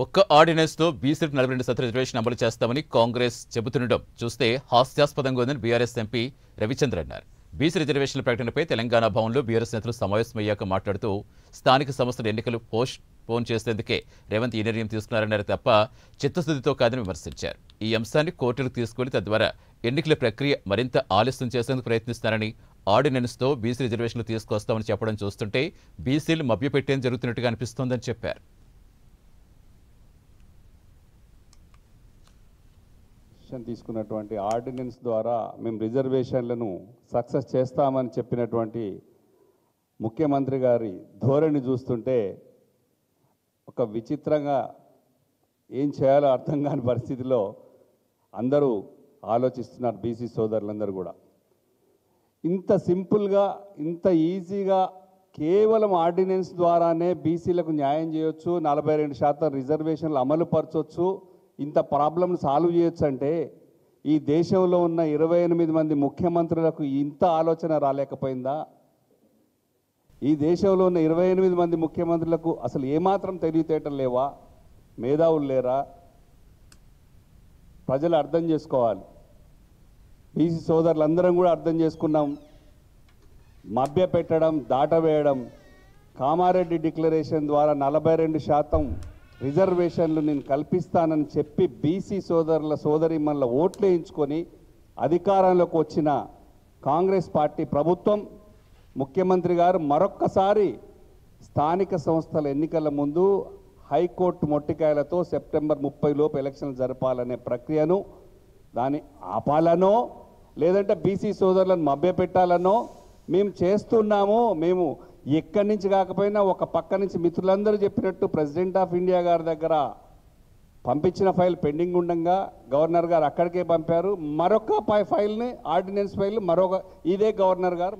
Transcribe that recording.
ఒక్క ఆర్డినెన్స్తో బీసీలకు 42% రిజర్వేషన్ అమలు చేస్తామని కాంగ్రెస్ చెబుతుండడం చూస్తే హాస్యాస్పదంగా ఉందని బీఆర్ఎస్ ఎంపీ రవిచంద్ర అన్నారు. బీసీ రిజర్వేషన్ల ప్రకటనపై తెలంగాణ భవన్లో బీఆర్ఎస్ నేతలు సమావేశమయ్యాక మాట్లాడుతూ స్థానిక సంస్థల ఎన్నికలు పోన్ చేసేందుకే రేవంత్ ఈ నిర్ణయం తీసుకున్నారన్నారు తప్ప చిత్తశుద్ధితో కాదని విమర్శించారు. ఈ అంశాన్ని కోర్టులకు తీసుకెళ్లి తద్వారా ఎన్నికల ప్రక్రియ మరింత ఆలస్యం చేసేందుకు ప్రయత్నిస్తున్నారని, ఆర్డినెన్స్తో బీసీ రిజర్వేషన్లు తీసుకొస్తామని చెప్పడం చూస్తుంటే బీసీలు మభ్యపెట్టేం జరుగుతున్నట్టుగా అనిపిస్తోందని చెప్పారు. తీసుకున్నటువంటి ఆర్డినెన్స్ ద్వారా మేము రిజర్వేషన్లను సక్సెస్ చేస్తామని చెప్పినటువంటి ముఖ్యమంత్రి గారి ధోరణి చూస్తుంటే ఒక విచిత్రంగా ఏం చేయాలో అర్థం కాని పరిస్థితిలో అందరూ ఆలోచిస్తున్నారు. బీసీ సోదరులందరూ కూడా ఇంత సింపుల్గా ఇంత ఈజీగా కేవలం ఆర్డినెన్స్ ద్వారానే బీసీలకు న్యాయం చేయొచ్చు, 42% రిజర్వేషన్లు అమలు పరచవచ్చు, ఇంత ప్రాబ్లం సాల్వ్ చేయొచ్చు అంటే ఈ దేశంలో ఉన్న 28 మంది ముఖ్యమంత్రులకు ఇంత ఆలోచన రాలేకపోయిందా? ఈ దేశంలో ఉన్న 28 మంది ముఖ్యమంత్రులకు అసలు ఏమాత్రం తెలివితేటలు లేవా? మేధావులు లేరా? ప్రజలు అర్థం చేసుకోవాలి. బీసీ సోదరులందరం కూడా అర్థం చేసుకున్నాం. మభ్య పెట్టడం, దాటవేయడం, కామారెడ్డి డిక్లరేషన్ ద్వారా 42% రిజర్వేషన్లు నేను కల్పిస్తానని చెప్పి బీసీ సోదరిమణుల ఓట్లు వేయించుకొని అధికారంలోకి వచ్చిన కాంగ్రెస్ పార్టీ ప్రభుత్వం, ముఖ్యమంత్రి గారు మరొక్కసారి స్థానిక సంస్థల ఎన్నికల ముందు హైకోర్టు మొట్టికాయలతో సెప్టెంబర్ 30 లోపు ఎలక్షన్లు జరపాలనే ప్రక్రియను దాన్ని ఆపాలనో లేదంటే బీసీ సోదరులను మభ్యపెట్టాలనో మేము చేస్తున్నాము. మేము ఎక్కడి నుంచి కాకపోయినా ఒక పక్క నుంచి మిత్రులందరూ చెప్పినట్టు ప్రెసిడెంట్ ఆఫ్ ఇండియా గారి దగ్గర పంపించిన ఫైల్ పెండింగ్ ఉండగా గవర్నర్ గారు అక్కడికే పంపారు. మరొక ఫైల్ని ఆర్డినెన్స్ ఫైల్ ఇదే గవర్నర్ గారు